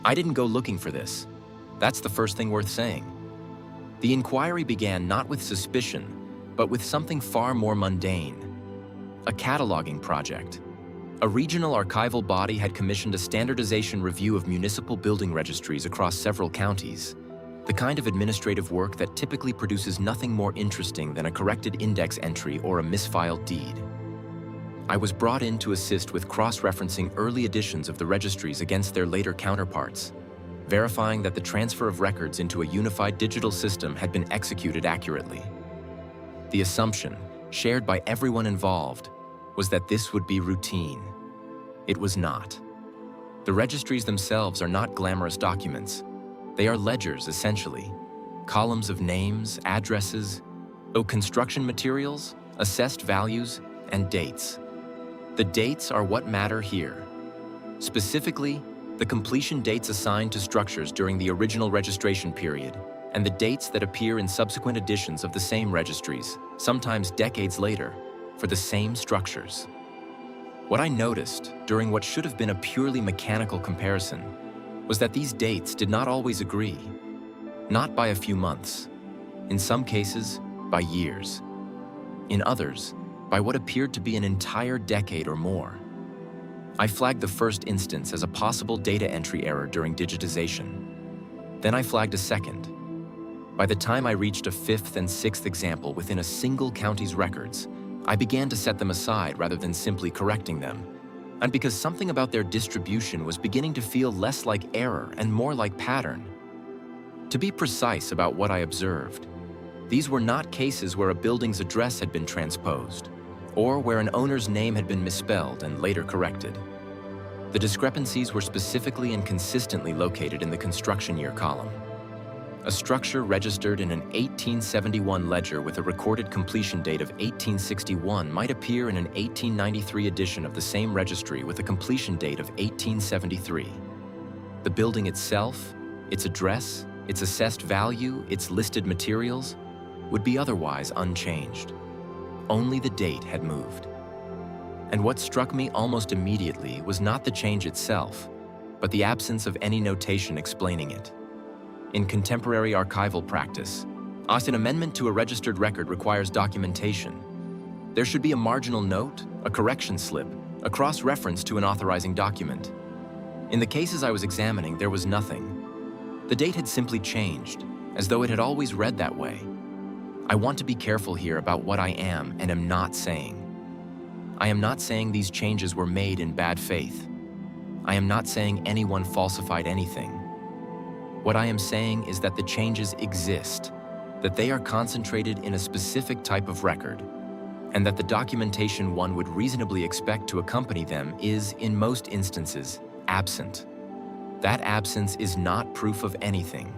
I didn't go looking for this. That's the first thing worth saying. The inquiry began not with suspicion, but with something far more mundane. A cataloging project. A regional archival body had commissioned a standardization review of municipal building registries across several counties, the kind of administrative work that typically produces nothing more interesting than a corrected index entry or a misfiled deed. I was brought in to assist with cross-referencing early editions of the registries against their later counterparts, verifying that the transfer of records into a unified digital system had been executed accurately. The assumption, shared by everyone involved, was that this would be routine. It was not. The registries themselves are not glamorous documents. They are ledgers, essentially. Columns of names, addresses, construction materials, assessed values, and dates. The dates are what matter here. Specifically, the completion dates assigned to structures during the original registration period, and the dates that appear in subsequent editions of the same registries, sometimes decades later, for the same structures. What I noticed during what should have been a purely mechanical comparison was that these dates did not always agree. Not by a few months. In some cases, by years. In others, by what appeared to be an entire decade or more. I flagged the first instance as a possible data entry error during digitization. Then I flagged a second. By the time I reached a fifth and sixth example within a single county's records, I began to set them aside rather than simply correcting them, and because something about their distribution was beginning to feel less like error and more like pattern. To be precise about what I observed, these were not cases where a building's address had been transposed, or where an owner's name had been misspelled and later corrected. The discrepancies were specifically and consistently located in the construction year column. A structure registered in an 1871 ledger with a recorded completion date of 1861 might appear in an 1893 edition of the same registry with a completion date of 1873. The building itself, its address, its assessed value, its listed materials, would be otherwise unchanged. Only the date had moved. And what struck me almost immediately was not the change itself, but the absence of any notation explaining it. In contemporary archival practice, an amendment to a registered record requires documentation. There should be a marginal note, a correction slip, a cross-reference to an authorizing document. In the cases I was examining, there was nothing. The date had simply changed, as though it had always read that way. I want to be careful here about what I am and am not saying. I am not saying these changes were made in bad faith. I am not saying anyone falsified anything. What I am saying is that the changes exist, that they are concentrated in a specific type of record, and that the documentation one would reasonably expect to accompany them is, in most instances, absent. That absence is not proof of anything.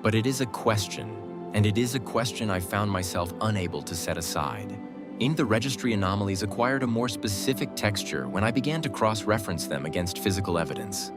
But it is a question, and it is a question I found myself unable to set aside. The registry anomalies acquired a more specific texture when I began to cross-reference them against physical evidence.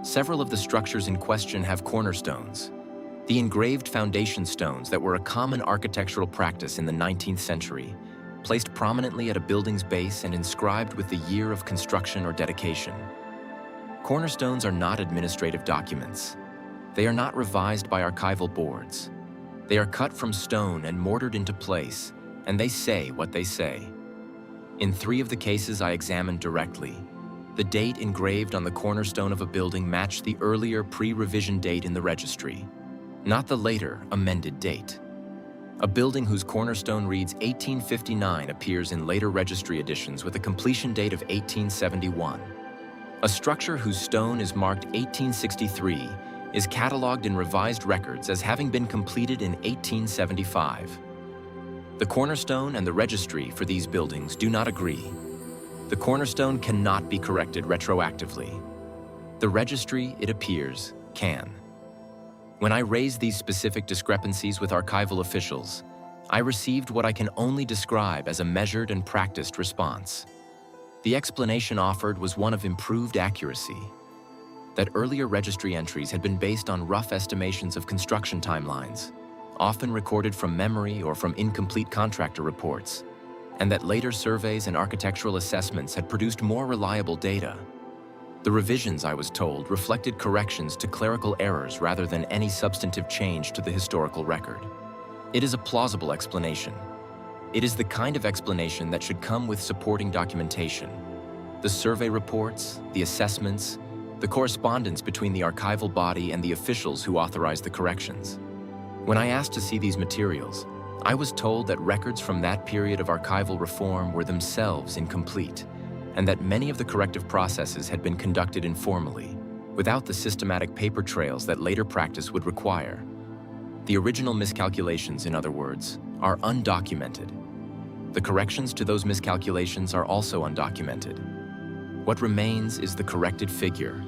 Several of the structures in question have cornerstones, the engraved foundation stones that were a common architectural practice in the 19th century, placed prominently at a building's base and inscribed with the year of construction or dedication. Cornerstones are not administrative documents. They are not revised by archival boards. They are cut from stone and mortared into place, and they say what they say. In 3 of the cases I examined directly, the date engraved on the cornerstone of a building matched the earlier pre-revision date in the registry, not the later amended date. A building whose cornerstone reads 1859 appears in later registry editions with a completion date of 1871. A structure whose stone is marked 1863 is cataloged in revised records as having been completed in 1875. The cornerstone and the registry for these buildings do not agree. The cornerstone cannot be corrected retroactively. The registry, it appears, can. When I raised these specific discrepancies with archival officials, I received what I can only describe as a measured and practiced response. The explanation offered was one of improved accuracy. That earlier registry entries had been based on rough estimations of construction timelines, often recorded from memory or from incomplete contractor reports, and that later surveys and architectural assessments had produced more reliable data. The revisions, I was told, reflected corrections to clerical errors rather than any substantive change to the historical record. It is a plausible explanation. It is the kind of explanation that should come with supporting documentation. The survey reports, the assessments, the correspondence between the archival body and the officials who authorized the corrections. When I asked to see these materials, I was told that records from that period of archival reform were themselves incomplete, and that many of the corrective processes had been conducted informally, without the systematic paper trails that later practice would require. The original miscalculations, in other words, are undocumented. The corrections to those miscalculations are also undocumented. What remains is the corrected figure,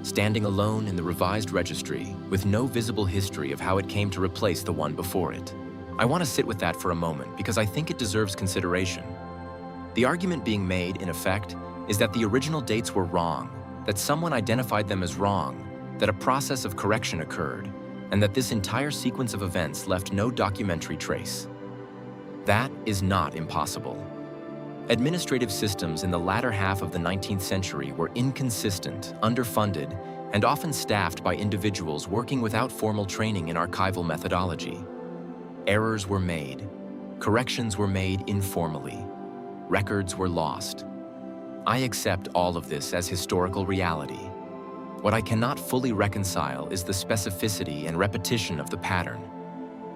standing alone in the revised registry with no visible history of how it came to replace the one before it. I want to sit with that for a moment because I think it deserves consideration. The argument being made, in effect, is that the original dates were wrong, that someone identified them as wrong, that a process of correction occurred, and that this entire sequence of events left no documentary trace. That is not impossible. Administrative systems in the latter half of the 19th century were inconsistent, underfunded, and often staffed by individuals working without formal training in archival methodology. Errors were made. Corrections were made informally. Records were lost. I accept all of this as historical reality. What I cannot fully reconcile is the specificity and repetition of the pattern.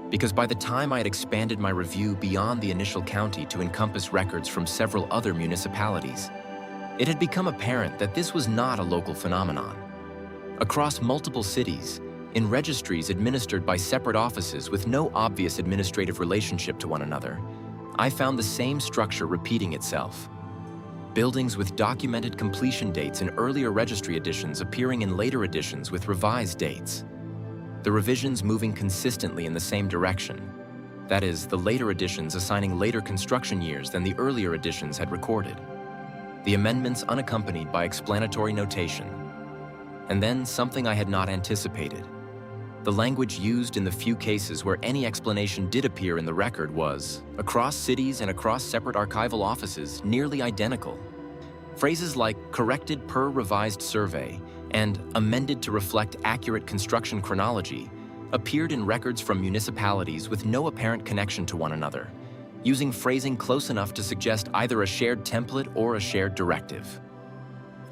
Because by the time I had expanded my review beyond the initial county to encompass records from several other municipalities, it had become apparent that this was not a local phenomenon. Across multiple cities, in registries administered by separate offices with no obvious administrative relationship to one another, I found the same structure repeating itself. Buildings with documented completion dates in earlier registry editions appearing in later editions with revised dates. The revisions moving consistently in the same direction. That is, the later editions assigning later construction years than the earlier editions had recorded. The amendments unaccompanied by explanatory notation. And then something I had not anticipated. The language used in the few cases where any explanation did appear in the record was, across cities and across separate archival offices, nearly identical. Phrases like corrected per revised survey and amended to reflect accurate construction chronology appeared in records from municipalities with no apparent connection to one another, using phrasing close enough to suggest either a shared template or a shared directive.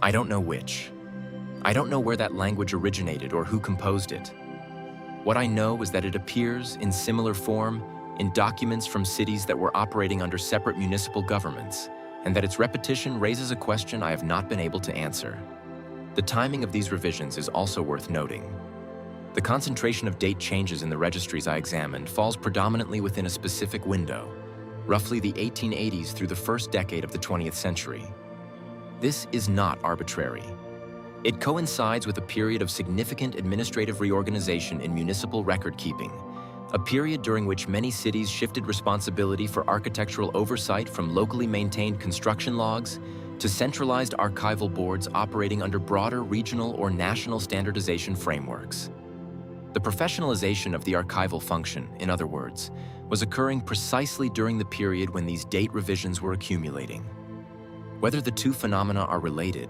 I don't know which. I don't know where that language originated or who composed it. What I know is that it appears in similar form in documents from cities that were operating under separate municipal governments, and that its repetition raises a question I have not been able to answer. The timing of these revisions is also worth noting. The concentration of date changes in the registries I examined falls predominantly within a specific window, roughly the 1880s through the first decade of the 20th century. This is not arbitrary. It coincides with a period of significant administrative reorganization in municipal record-keeping, a period during which many cities shifted responsibility for architectural oversight from locally maintained construction logs to centralized archival boards operating under broader regional or national standardization frameworks. The professionalization of the archival function, in other words, was occurring precisely during the period when these date revisions were accumulating. Whether the two phenomena are related,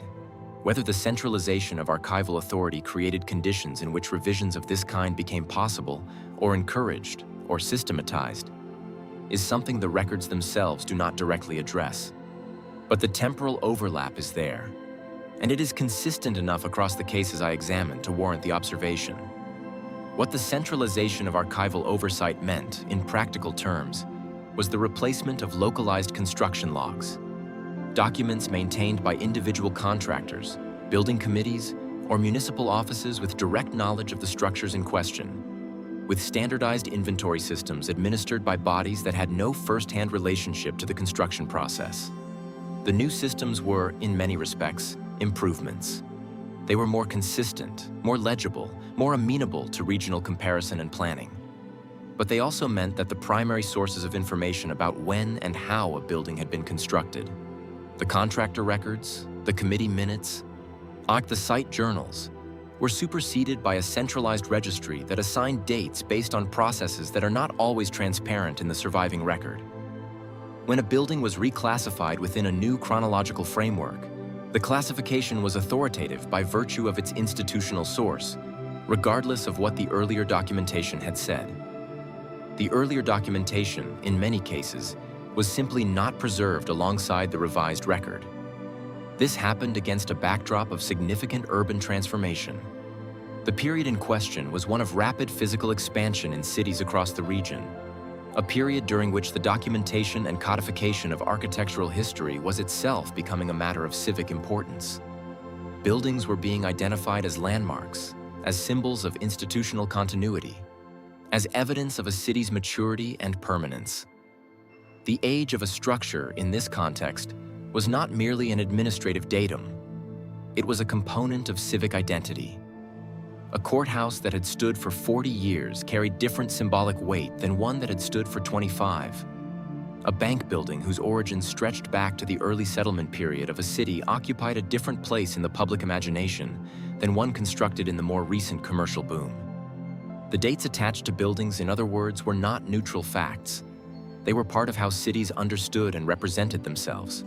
whether the centralization of archival authority created conditions in which revisions of this kind became possible, or encouraged, or systematized, is something the records themselves do not directly address. But the temporal overlap is there, and it is consistent enough across the cases I examined to warrant the observation. What the centralization of archival oversight meant, in practical terms, was the replacement of localized construction logs, documents maintained by individual contractors, building committees, or municipal offices with direct knowledge of the structures in question, with standardized inventory systems administered by bodies that had no first-hand relationship to the construction process. The new systems were, in many respects, improvements. They were more consistent, more legible, more amenable to regional comparison and planning. But they also meant that the primary sources of information about when and how a building had been constructed, the contractor records, the committee minutes, the site journals, were superseded by a centralized registry that assigned dates based on processes that are not always transparent in the surviving record. When a building was reclassified within a new chronological framework, The classification was authoritative by virtue of its institutional source, regardless of what the earlier documentation had said. The earlier documentation, in many cases, was simply not preserved alongside the revised record. This happened against a backdrop of significant urban transformation. The period in question was one of rapid physical expansion in cities across the region, a period during which the documentation and codification of architectural history was itself becoming a matter of civic importance. Buildings were being identified as landmarks, as symbols of institutional continuity, as evidence of a city's maturity and permanence. The age of a structure in this context was not merely an administrative datum. It was a component of civic identity. A courthouse that had stood for 40 years carried different symbolic weight than one that had stood for 25. A bank building whose origins stretched back to the early settlement period of a city occupied a different place in the public imagination than one constructed in the more recent commercial boom. The dates attached to buildings, in other words, were not neutral facts. They were part of how cities understood and represented themselves.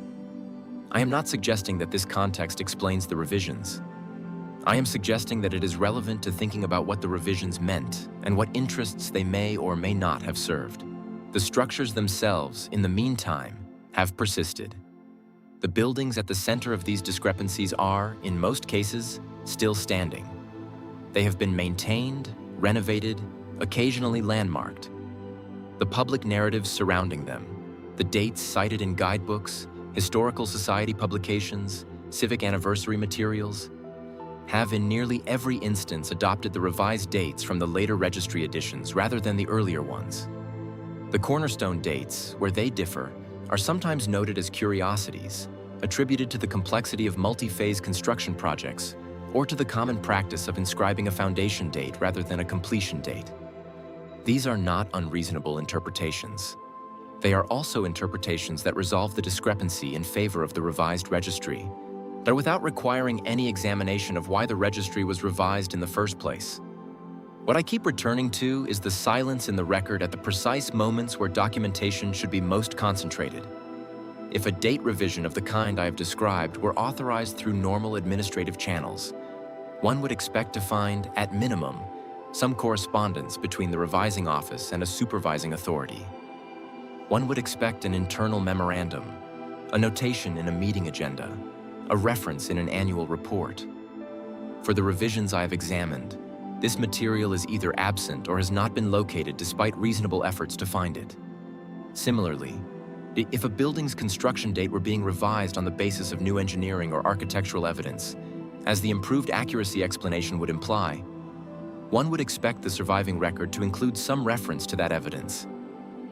I am not suggesting that this context explains the revisions. I am suggesting that it is relevant to thinking about what the revisions meant and what interests they may or may not have served. The structures themselves, in the meantime, have persisted. The buildings at the center of these discrepancies are, in most cases, still standing. They have been maintained, renovated, occasionally landmarked. The public narratives surrounding them, the dates cited in guidebooks, historical society publications, civic anniversary materials, have in nearly every instance adopted the revised dates from the later registry editions rather than the earlier ones. The cornerstone dates, where they differ, are sometimes noted as curiosities, attributed to the complexity of multi-phase construction projects, or to the common practice of inscribing a foundation date rather than a completion date. These are not unreasonable interpretations. They are also interpretations that resolve the discrepancy in favor of the revised registry, but without requiring any examination of why the registry was revised in the first place. What I keep returning to is the silence in the record at the precise moments where documentation should be most concentrated. If a date revision of the kind I have described were authorized through normal administrative channels, one would expect to find, at minimum, some correspondence between the revising office and a supervising authority. One would expect an internal memorandum, a notation in a meeting agenda, a reference in an annual report. For the revisions I have examined, this material is either absent or has not been located despite reasonable efforts to find it. Similarly, if a building's construction date were being revised on the basis of new engineering or architectural evidence, as the improved accuracy explanation would imply, one would expect the surviving record to include some reference to that evidence.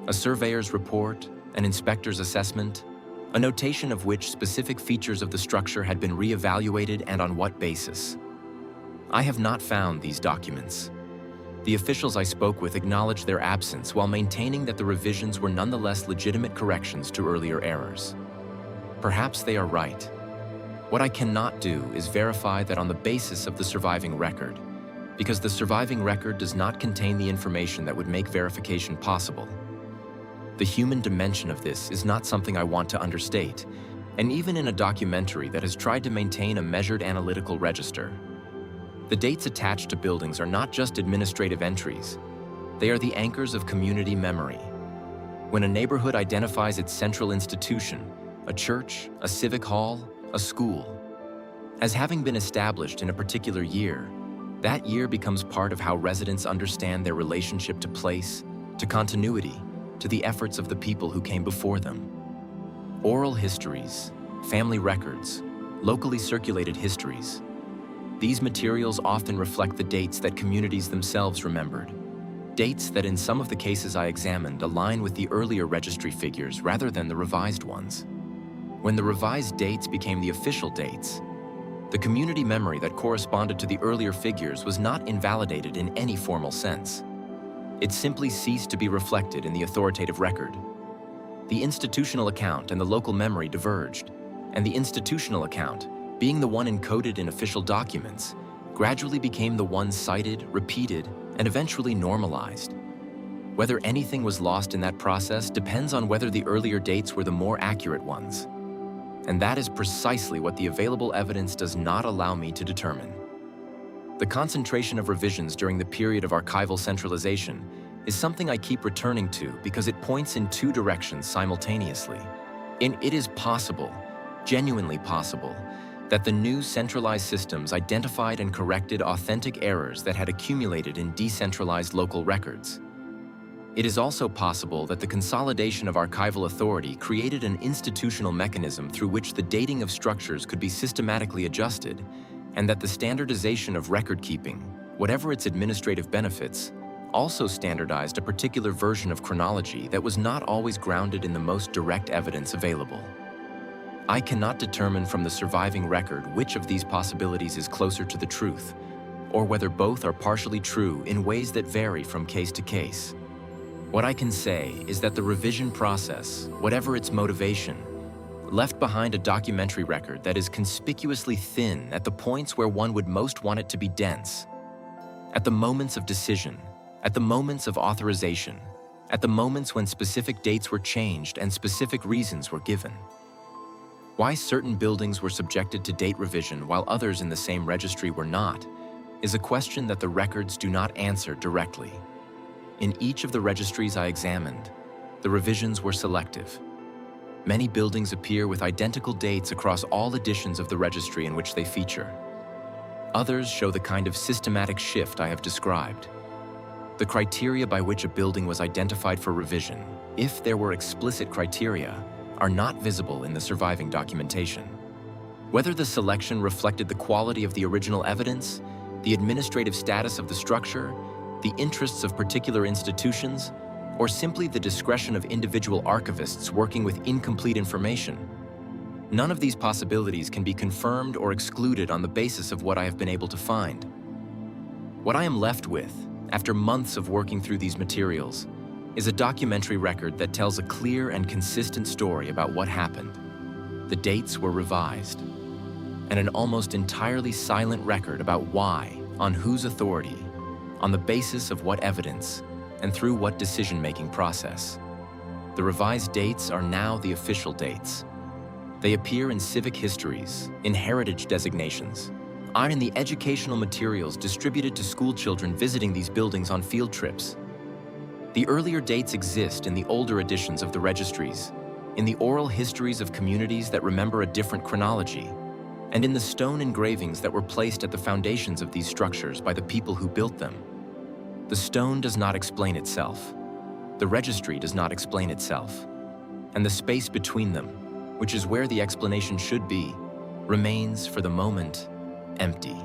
A surveyor's report, an inspector's assessment, a notation of which specific features of the structure had been reevaluated and on what basis. I have not found these documents. The officials I spoke with acknowledged their absence while maintaining that the revisions were nonetheless legitimate corrections to earlier errors. Perhaps they are right. What I cannot do is verify that on the basis of the surviving record, because the surviving record does not contain the information that would make verification possible. The human dimension of this is not something I want to understate, and even in a documentary that has tried to maintain a measured analytical register, the dates attached to buildings are not just administrative entries. They are the anchors of community memory. When a neighborhood identifies its central institution, a church, a civic hall, a school, as having been established in a particular year, that year becomes part of how residents understand their relationship to place, to continuity, to the efforts of the people who came before them. Oral histories, family records, locally circulated histories. These materials often reflect the dates that communities themselves remembered. Dates that in some of the cases I examined align with the earlier registry figures rather than the revised ones. When the revised dates became the official dates, the community memory that corresponded to the earlier figures was not invalidated in any formal sense. It simply ceased to be reflected in the authoritative record. The institutional account and the local memory diverged, and the institutional account, being the one encoded in official documents, gradually became the one cited, repeated, and eventually normalized. Whether anything was lost in that process depends on whether the earlier dates were the more accurate ones. And that is precisely what the available evidence does not allow me to determine. The concentration of revisions during the period of archival centralization is something I keep returning to because it points in two directions simultaneously. It is possible, genuinely possible, that the new centralized systems identified and corrected authentic errors that had accumulated in decentralized local records. It is also possible that the consolidation of archival authority created an institutional mechanism through which the dating of structures could be systematically adjusted, and that the standardization of record-keeping, whatever its administrative benefits, also standardized a particular version of chronology that was not always grounded in the most direct evidence available. I cannot determine from the surviving record which of these possibilities is closer to the truth, or whether both are partially true in ways that vary from case to case. What I can say is that the revision process, whatever its motivation, left behind a documentary record that is conspicuously thin at the points where one would most want it to be dense. At the moments of decision, at the moments of authorization, at the moments when specific dates were changed and specific reasons were given. Why certain buildings were subjected to date revision while others in the same registry were not, is a question that the records do not answer directly. In each of the registries I examined, the revisions were selective. Many buildings appear with identical dates across all editions of the registry in which they feature. Others show the kind of systematic shift I have described. The criteria by which a building was identified for revision, if there were explicit criteria, are not visible in the surviving documentation. Whether the selection reflected the quality of the original evidence, the administrative status of the structure, the interests of particular institutions, or simply the discretion of individual archivists working with incomplete information, none of these possibilities can be confirmed or excluded on the basis of what I have been able to find. What I am left with, after months of working through these materials, is a documentary record that tells a clear and consistent story about what happened. The dates were revised, and an almost entirely silent record about why, on whose authority, on the basis of what evidence, and through what decision-making process. The revised dates are now the official dates. They appear in civic histories, in heritage designations, and in the educational materials distributed to school children visiting these buildings on field trips. The earlier dates exist in the older editions of the registries, in the oral histories of communities that remember a different chronology, and in the stone engravings that were placed at the foundations of these structures by the people who built them. The stone does not explain itself. The registry does not explain itself. And the space between them, which is where the explanation should be, remains, for the moment, empty.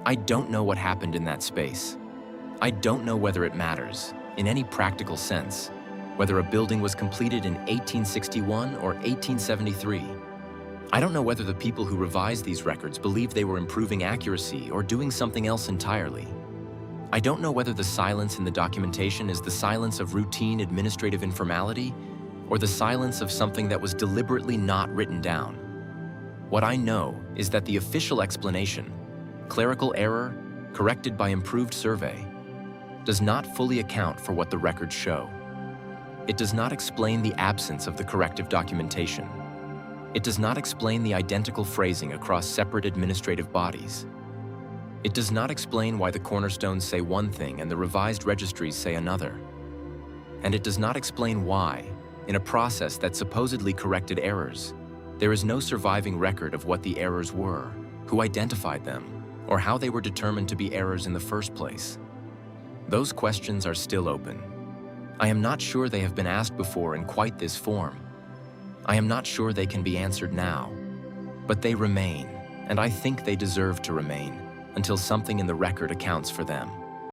I don't know what happened in that space. I don't know whether it matters, in any practical sense, whether a building was completed in 1861 or 1873. I don't know whether the people who revised these records believed they were improving accuracy or doing something else entirely. I don't know whether the silence in the documentation is the silence of routine administrative informality or the silence of something that was deliberately not written down. What I know is that the official explanation, clerical error, corrected by improved survey, does not fully account for what the records show. It does not explain the absence of the corrective documentation. It does not explain the identical phrasing across separate administrative bodies. It does not explain why the cornerstones say one thing and the revised registries say another. And it does not explain why, in a process that supposedly corrected errors, there is no surviving record of what the errors were, who identified them, or how they were determined to be errors in the first place. Those questions are still open. I am not sure they have been asked before in quite this form. I am not sure they can be answered now, but they remain, and I think they deserve to remain, until something in the record accounts for them.